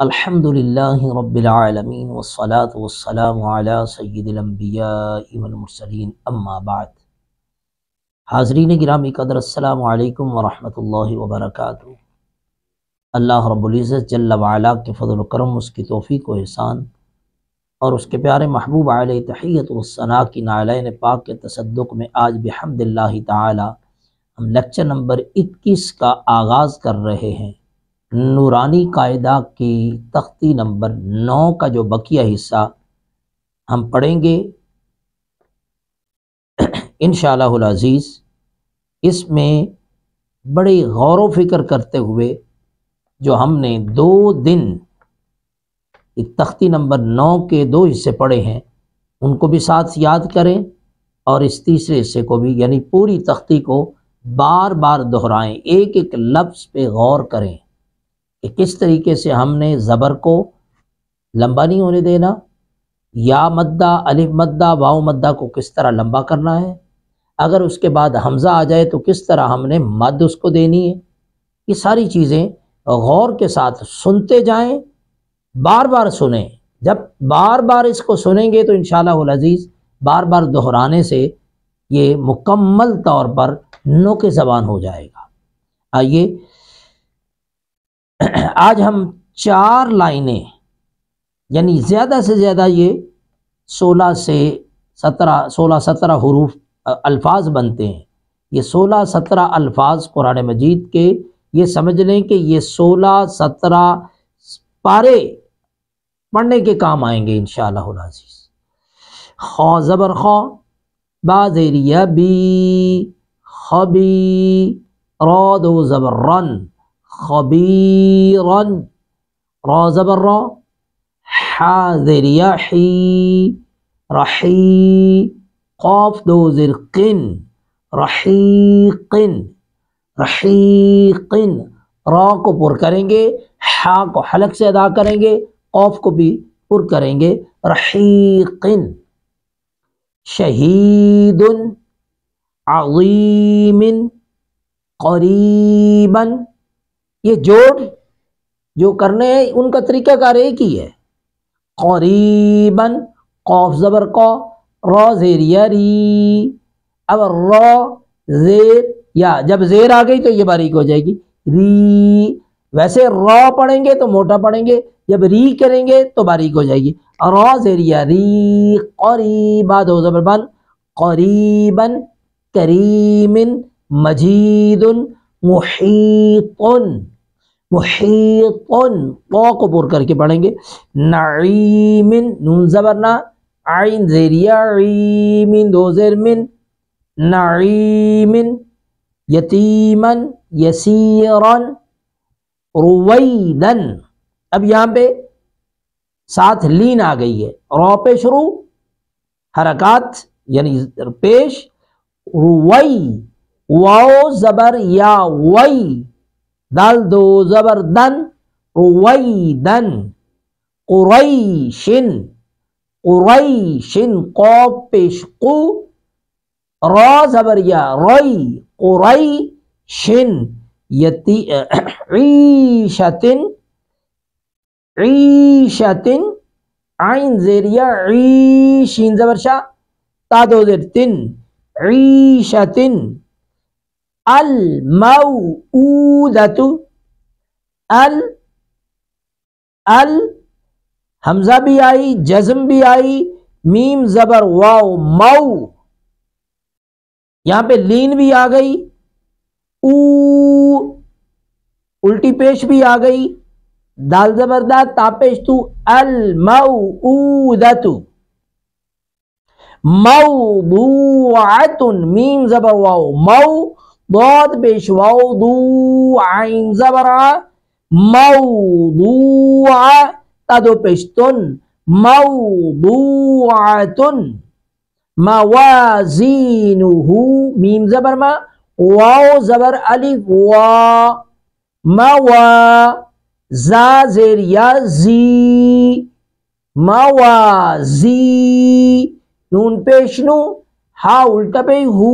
الحمدللہ رب العالمین والصلاة والسلام علی سید الانبیاء والمرسلین اما بعد۔ حاضرین گرامی قدر، السلام علیکم ورحمۃ اللہ وبرکاتہ۔ اللہ رب العزت جل وعلا کے فضل و کرم، اس کی توفیق و احسان اور اس کے پیارے محبوب علیہ تحیت والثناء کی نعلین پاک کے تصدق میں آج بحمد اللہ تعالی ہم لیکچر نمبر 21 کا آغاز کر رہے ہیں۔ نورانی قاعدہ کی تختی نمبر 9 کا جو بقیہ حصہ ہم پڑھیں گے انشاءاللہ العزیز۔ اس میں بڑی غور و فکر کرتے ہوئے جو ہم نے 2 دن تختی نمبر 9 کے 2 حصے پڑھے ہیں، ان کو بھی ساتھ یاد کریں اور اس تیسرے حصے کو بھی، یعنی پوری تختی کو بار بار دہرائیں، ایک ایک لفظ پہ غور کریں کہ کس طریقے سے ہم نے زبر کو لمبا نہیں ہونے دینا، یا مدہ، الف مدہ، واو مدہ کو کس طرح لمبا کرنا ہے، اگر اس کے بعد حمزہ آ جائے تو کس طرح ہم نے مد اس کو دینی ہے۔ یہ ساری چیزیں غور کے ساتھ سنتے جائیں، بار بار سنیں۔ جب بار بار اس کو سنیں گے تو انشاءاللہ العزیز بار بار دہرانے سے یہ مکمل طور پر نوک زبان ہو جائے گا۔ آئیے آج ہم 4 لائنیں، یعنی زیادہ سے زیادہ یہ 16 سے 17 حروف الفاظ بنتے ہیں۔ یہ 16-17 الفاظ قرآن مجید کے، یہ سمجھ لیں کہ یہ 16-17 پارے پڑھنے کے کام آئیں گے انشاءاللہ العزیز۔ خا زبر خا، با زیر یا بی، خبی، را دو زبر رن، خبیرن، را زبر را، حا زیر یا حی، رحی، قاف دو زیر قن، رحیقن، رحیقن، را کو پر کریں گے، حا کو حلق سے ادا کریں گے، قاف کو بھی پر کریں گے، رحیقن۔ شہید، عظیم، قریبا، یہ جوڑ جو کرنے ہیں ان کا طریقہ کار ایک ہی ہے۔ قریبا، قاف زبر قا، را زیر یا ری، اب را زیر یا، جب زیر آ گئی تو یہ باریک ہو جائے گی، ری۔ ویسے را پڑھیں گے تو موٹا پڑھیں گے، جب ری کریں گے تو باریک ہو جائے گی۔ را زیر یا ری، قریبا دو زبر بن، قریبا، کریم، مجید، محیط، محیط، قا کو پر کر کے پڑھیں گے، نعیم، نون زبر نا، عین زیر یا عیم، دو زیر من، نعیم، یتیما، یسیرا، رویدن۔ اب یہاں پہ ساتھ لین آ گئی ہے، را پہ شروع، حرکات یعنی پیش، روی، واو زبر یا وی، دال دو زبر دن، رویدن، قریشن، قریشن، قاف پیش قو، را زبر یا ری، قریشن، عیشتن، عیشتن، عین زیر یا عی، شین زبر شا، تا دو زیر تن، عیشتن۔ الموعودۃ، حمزہ بھی آئی، جزم بھی آئی، میم زبر واو مو، یہاں پہ لین بھی آ گئی، او، الٹی پیش بھی آ گئی، دال زبر دا، تا پیش تو، الموعودۃ۔ موضوعۃ، میم زبر واو مو، ضاد پیش واو دو، عین زبر ع، موضوع، تا دو پیش تن، موضوعۃ۔ موازینہ، میم زبر ما، واو زبر الف وا، موا، زا زیر یا زی، موازی، نون پیش نو، ہا الٹا پہ ہو،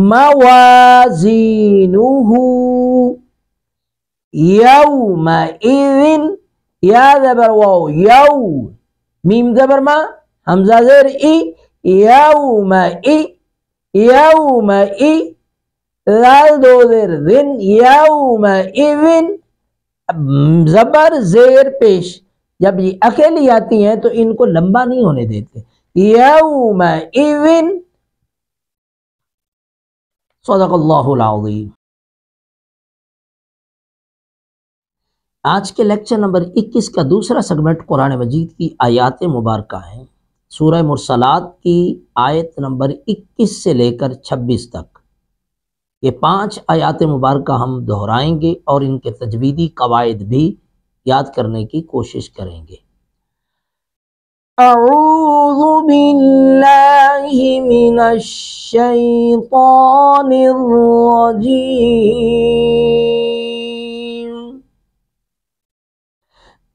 موازینہ۔ یومئذ، یا زبر واو یو، میم زبر ما، حمزہ زیر ای، یوم ای، یوم ای، لال دو زیر رن، یوم ایون، زبر زیر پیش، جب یہ اکیلی آتی ہیں تو ان کو لمبا نہیں ہونے دیتے، یوم ایون۔ صدق اللہ العظیم۔ آج کے لیکچر نمبر 21 کا دوسرا سیگمنٹ قرآن مجید کی آیات مبارکہ ہیں۔ سورہ مرسلات کی آیت نمبر 21 سے لے کر 26 تک یہ 5 آیات مبارکہ ہم دہرائیں گے اور ان کے تجویدی قواعد بھی یاد کرنے کی کوشش کریں گے۔ اعوذ باللہ من الشیطان الرجیم،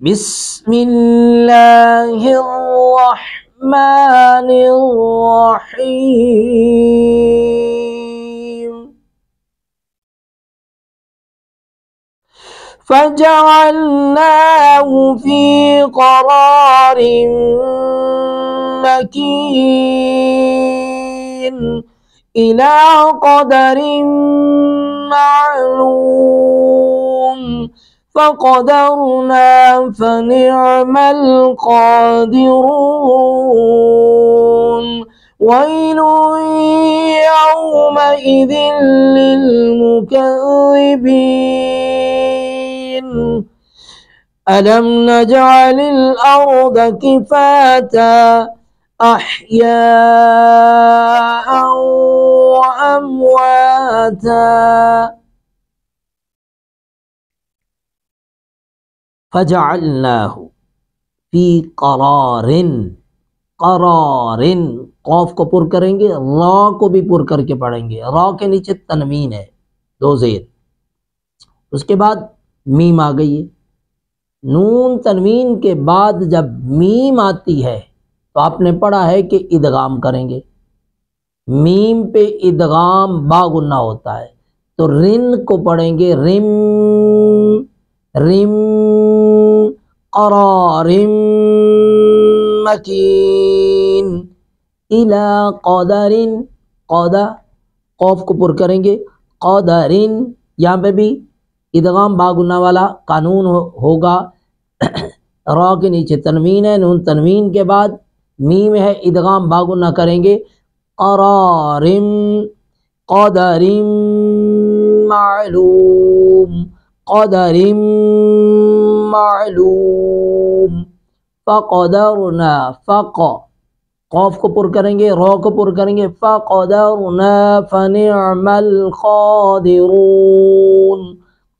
بسم اللہ الرحمن الرحیم، فجعلناه في قرار مكين إلى قدر معلوم، فقدرنا فنعم القادرون، ويل يومئذ للمكذبين، ألم نجعل الأرض كفاتا أحياء وأمواتا، فجعلناه فی قرار، قرار، قوف کو پر کریں گے، را کو بھی پر کر کے پڑھیں گے، را کے نیچے تنوین ہے، 2 زیر، اس کے بعد میم آ گئی ہے، نون تنوین کے بعد جب میم آتی ہے تو آپ نے پڑھا ہے کہ ادغام کریں گے، میم پہ ادغام با گنہ ہوتا ہے تو رن کو پڑھیں گے رم، رم، قرار مکین، الی قدر، قدا، قوف کو پر کریں گے، قدر، یہاں پہ بھی ادغام با گنہ والا قانون ہوگا، را کے نیچے تنوین ہے، نون تنوین کے بعد میم ہے، ادغام با گنہ کریں گے، قرار قدر معلوم، قدر معلوم، فقدرنا، فق، قوف کو پر کریں گے، را کو پر کریں گے، فقدرنا فنعم القادرون،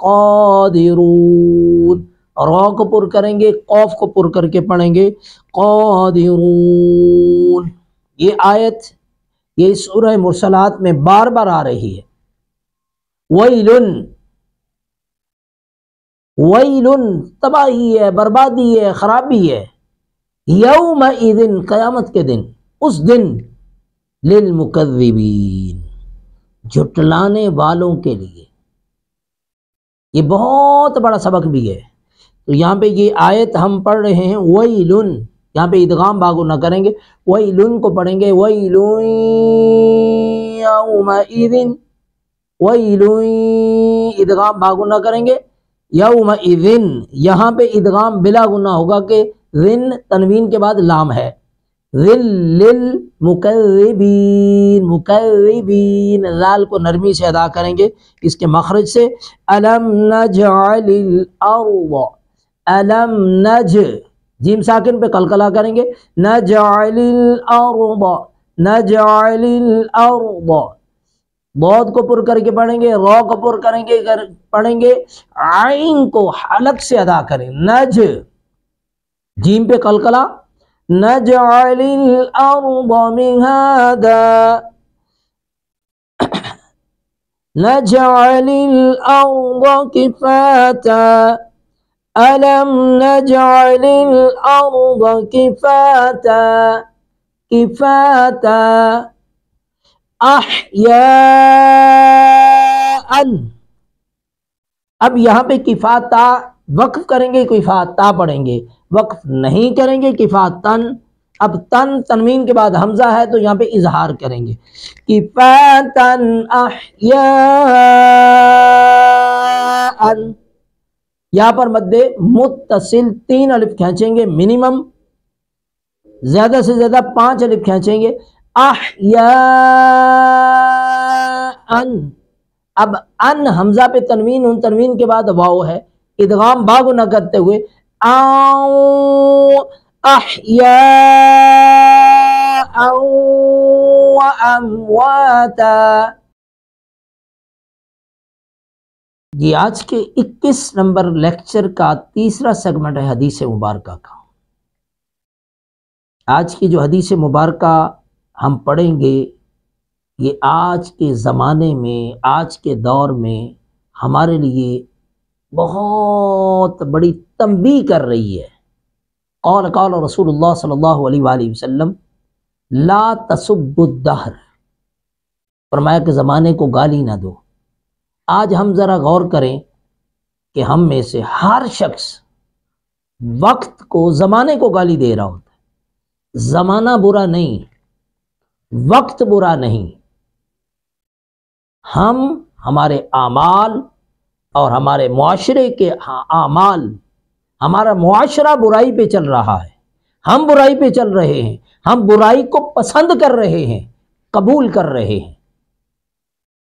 قادرون، را کو پر کریں گے، قوف کو پر کر کے پڑھیں گے، قادرون۔ یہ آیت یہ سورہ مرسلات میں بار بار آ رہی ہے، ویلن، ویلن، تباہی ہے، بربادی ہے، خرابی ہے، یومئذ، قیامت کے دن، اس دن، للمکذبین، جھٹلانے والوں کے لیے۔ یہ بہت بڑا سبق بھی ہے، تو یہاں پہ یہ آیت ہم پڑھ رہے ہیں ویلن، یہاں پہ ادغام باغو نہ کریں گے، ویلن کو پڑھیں گے، ویلن یومئذ، ویلن، ادغام باغو نہ کریں گے، یومئذ، یہاں پہ ادغام بلا گنہ ہوگا کہ رن تنوین کے بعد لام ہے، للمکذبین، مکذبین، لال کو نرمی سے ادا کریں گے اس کے مخرج سے، الم نجعل الارض، الم نج، جیم ساکن پہ قلقلہ کریں گے، نجعل الارض، نجعل الارض، ضاد کو پر کر کے پڑھیں گے، را کو پر کریں گے، پڑھیں گے، عین کو حلق سے ادا کریں، نج، جیم پہ قلقلہ، نجعل الارض مہادا، نجعل الارض کفاتا، الم نجعل الارض کفاتا، کفاتا، احیاء، اب یہاں پہ کفاتا وقف کریں گے کفات تا پڑھیں گے، وقف نہیں کریں گے کفات تن۔ اب تن تنوین کے بعد حمزہ ہے تو یہاں پہ اظہار کریں گے، کفاتن احیاء، یہاں پر مد متصل 3 الف کھینچیں گے منیمم، زیادہ سے زیادہ 5 الف کھینچیں گے، احیاء۔ اب ان حمزہ پہ تنوین، ان تنوین کے بعد واو ہے، ادغام باغ نہ کرتے ہوئے احیاء و امواتا۔ جی آج کے 21 نمبر لیکچر کا تیسرا سیگمنٹ ہے حدیث مبارکہ کا۔ آج کی جو حدیث مبارکہ ہم پڑھیں گے یہ آج کے زمانے میں، آج کے دور میں ہمارے لیے بہت بڑی تنبیہ کر رہی ہے۔ قال رسول اللہ صلی اللہ علیہ وآلہ وسلم لا تسبوا الدہر، فرمایا کہ زمانے کو گالی نہ دو۔ آج ہم ذرا غور کریں کہ ہم میں سے ہر شخص وقت کو، زمانے کو گالی دے رہا ہوتا ہے۔ زمانہ برا نہیں، وقت برا نہیں، ہمارے اعمال اور ہمارے معاشرے کے اعمال، ہمارا معاشرہ برائی پہ چل رہا ہے، ہم برائی پہ چل رہے ہیں، ہم برائی کو پسند کر رہے ہیں، قبول کر رہے ہیں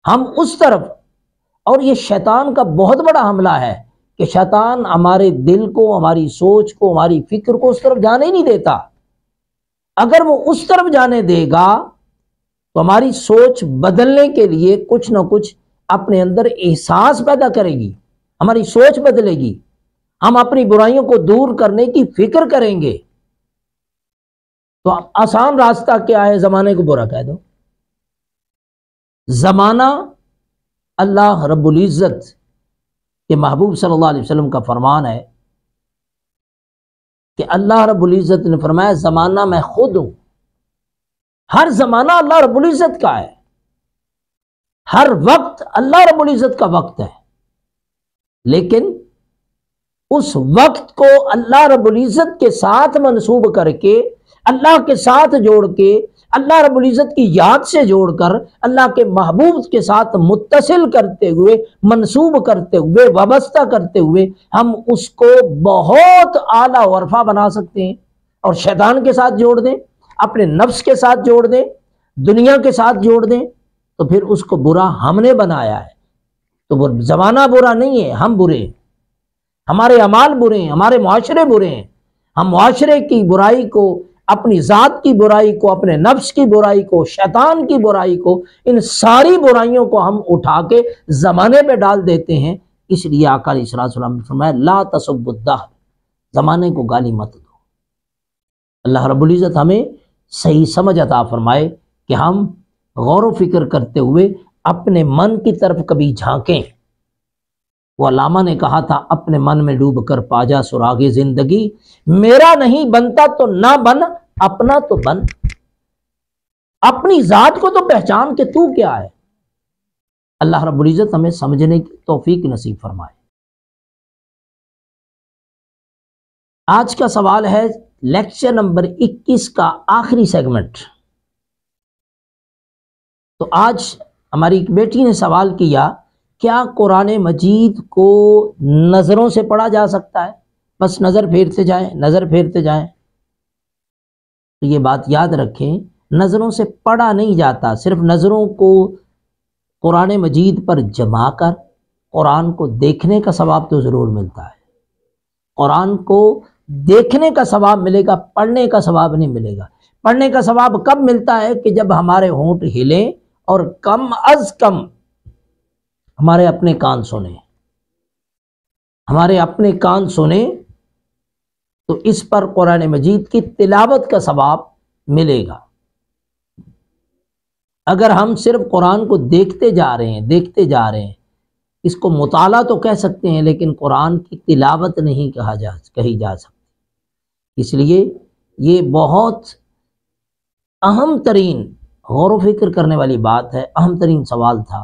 ہم اس طرف۔ اور یہ شیطان کا بہت بڑا حملہ ہے کہ شیطان ہمارے دل کو، ہماری سوچ کو، ہماری فکر کو اس طرف جانے نہیں دیتا۔ اگر وہ اس طرف جانے دے گا تو ہماری سوچ بدلنے کے لیے کچھ نہ کچھ اپنے اندر احساس پیدا کرے گی، ہماری سوچ بدلے گی، ہم اپنی برائیوں کو دور کرنے کی فکر کریں گے۔ تو آسان راستہ کیا ہے؟ زمانے کو برا کہہ دو۔ زمانہ اللہ رب العزت کے محبوب صلی اللہ علیہ وسلم کا فرمان ہے کہ اللہ رب العزت نے فرمایا زمانہ میں خود ہوں۔ ہر زمانہ اللہ رب العزت کا ہے، ہر وقت اللہ رب العزت کا وقت ہے، لیکن اس وقت کو اللہ رب العزت کے ساتھ منسوب کر کے، اللہ کے ساتھ جوڑ کے، اللہ رب العزت کی یاد سے جوڑ کر، اللہ کے محبوب کے ساتھ متصل کرتے ہوئے، منسوب کرتے ہوئے، وابستہ کرتے ہوئے ہم اس کو بہت اعلیٰ ورفع بنا سکتے ہیں۔ اور شیطان کے ساتھ جوڑ دیں، اپنے نفس کے ساتھ جوڑ دیں، دنیا کے ساتھ جوڑ دیں تو پھر اس کو برا ہم نے بنایا ہے۔ تو وہ زمانہ برا نہیں ہے، ہم برے ہیں، ہمارے اعمال برے ہیں، ہمارے معاشرے برے ہیں۔ ہم معاشرے کی برائی کو، اپنی ذات کی برائی کو، اپنے نفس کی برائی کو، شیطان کی برائی کو، ان ساری برائیوں کو ہم اٹھا کے زمانے پہ ڈال دیتے ہیں۔ اس لیے آقا علیہ السلام نے فرمایا لا تسبوا الدہر، زمانے کو گالی مت دو۔ اللہ رب العزت ہمیں صحیح سمجھ عطا فرمائے کہ ہم غور و فکر کرتے ہوئے اپنے من کی طرف کبھی جھانکیں۔ وہ علامہ نے کہا تھا اپنے من میں ڈوب کر پا جا سراغ زندگی، میرا نہیں بنتا تو نہ بن، اپنا تو بن۔ اپنی ذات کو تو پہچان کہ تو کیا ہے۔ اللہ رب العزت ہمیں سمجھنے کی توفیق نصیب فرمائے۔ آج کا سوال ہے لیکچر نمبر 21 کا آخری سیگمنٹ۔ تو آج ہماری ایک بیٹی نے سوال کیا، کیا قرآن مجید کو نظروں سے پڑھا جا سکتا ہے؟ بس نظر پھیرتے جائیں، نظر پھیرتے جائیں۔ تو یہ بات یاد رکھیں، نظروں سے پڑھا نہیں جاتا، صرف نظروں کو قرآن مجید پر جما کر قرآن کو دیکھنے کا ثواب تو ضرور ملتا ہے۔ قرآن کو دیکھنے کا ثواب ملے گا، پڑھنے کا ثواب نہیں ملے گا۔ پڑھنے کا ثواب کب ملتا ہے؟ کہ جب ہمارے ہونٹ ہلیں اور کم از کم ہمارے اپنے کان سنیں، ہمارے اپنے کان سنیں تو اس پر قرآن مجید کی تلاوت کا ثواب ملے گا۔ اگر ہم صرف قرآن کو دیکھتے جا رہے ہیں، دیکھتے جا رہے ہیں، اس کو مطالعہ تو کہہ سکتے ہیں لیکن قرآن کی تلاوت نہیں کہی جا سکتی۔ اس لیے یہ بہت اہم ترین غور و فکر کرنے والی بات ہے، اہم ترین سوال تھا۔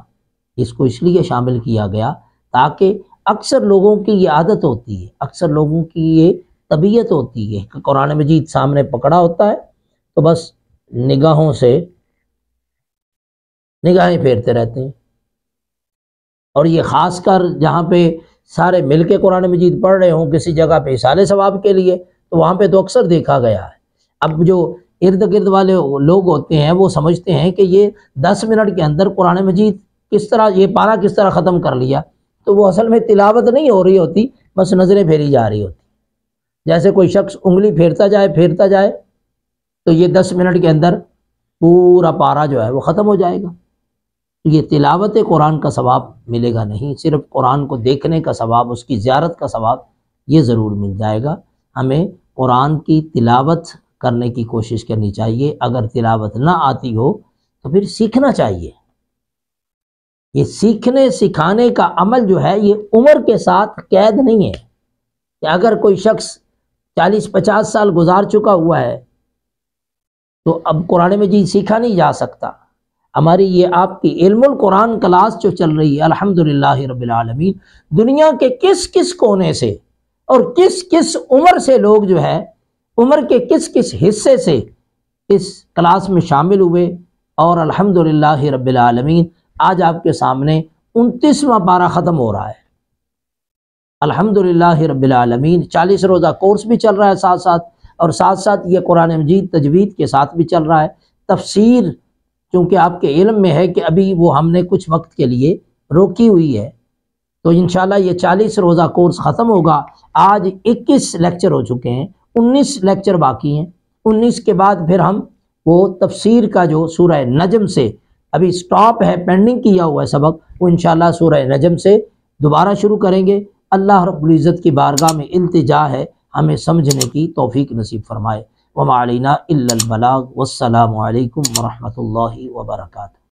اس کو اس لیے شامل کیا گیا تاکہ اکثر لوگوں کی یہ عادت ہوتی ہے، اکثر لوگوں کی یہ طبیعت ہوتی ہے کہ قرآن مجید سامنے پکڑا ہوتا ہے تو بس نگاہوں سے نگاہیں پھیرتے رہتے ہیں، اور یہ خاص کر جہاں پہ سارے مل کے قرآن مجید پڑھ رہے ہوں کسی جگہ پہ احصال ثواب کے لیے، تو وہاں پہ تو اکثر دیکھا گیا ہے۔ اب جو ارد گرد والے لوگ ہوتے ہیں وہ سمجھتے ہیں کہ یہ 10 منٹ کے اندر قرآن مجید کس طرح، یہ پارہ کس طرح ختم کر لیا، تو وہ اصل میں تلاوت نہیں ہو رہی ہوتی، بس نظریں پھیری جا رہی ہوتی۔ جیسے کوئی شخص انگلی پھیرتا جائے تو یہ 10 منٹ کے اندر پورا پارہ جو ہے وہ ختم ہو جائے گا۔ یہ تلاوت قرآن کا ثواب ملے گا نہیں، صرف قرآن کو دیکھنے کا ثواب، اس کی زیارت کا ثواب یہ ضرور مل جائے گا۔ ہمیں قرآن کی تلاوت کرنے کی کوشش کرنی چاہیے، اگر تلاوت نہ آتی ہو تو پھر سیکھنا چاہیے۔ یہ سیکھنے سکھانے کا عمل جو ہے یہ عمر کے ساتھ قید نہیں ہے کہ اگر کوئی شخص 40-50 سال گزار چکا ہوا ہے تو اب قرآن مجید سیکھا نہیں جا سکتا۔ ہماری یہ آپ کی علم القرآن کلاس جو چل رہی ہے الحمدللہ رب العالمین، دنیا کے کس کس کونے سے اور کس کس عمر سے لوگ جو ہے، عمر کے کس کس حصے سے اس کلاس میں شامل ہوئے، اور الحمدللہ رب العالمین آج آپ کے سامنے 29واں پارہ ختم ہو رہا ہے۔ الحمدللہ رب العالمین 40 روزہ کورس بھی چل رہا ہے ساتھ ساتھ، اور ساتھ ساتھ یہ قرآن مجید تجوید کے ساتھ بھی چل رہا ہے۔ تفسیر چونکہ آپ کے علم میں ہے کہ ابھی وہ ہم نے کچھ وقت کے لیے روکی ہوئی ہے، تو انشاءاللہ یہ 40 روزہ کورس ختم ہوگا۔ آج 21 لیکچر ہو چکے ہیں، 19 لیکچر باقی ہیں۔ 19 کے بعد پھر ہم وہ تفسیر کا جو سورہ نجم سے ابھی سٹاپ ہے، پینڈنگ کیا ہوا ہے سبق، وہ انشاءاللہ سورہ نجم سے دوبارہ شروع کریں گے۔ اللہ رب العزت کی بارگاہ میں التجا ہے ہمیں سمجھنے کی توفیق نصیب فرمائے۔ وما علینا الا البلاغ، والسلام علیکم ورحمۃ اللہ وبرکاتہ۔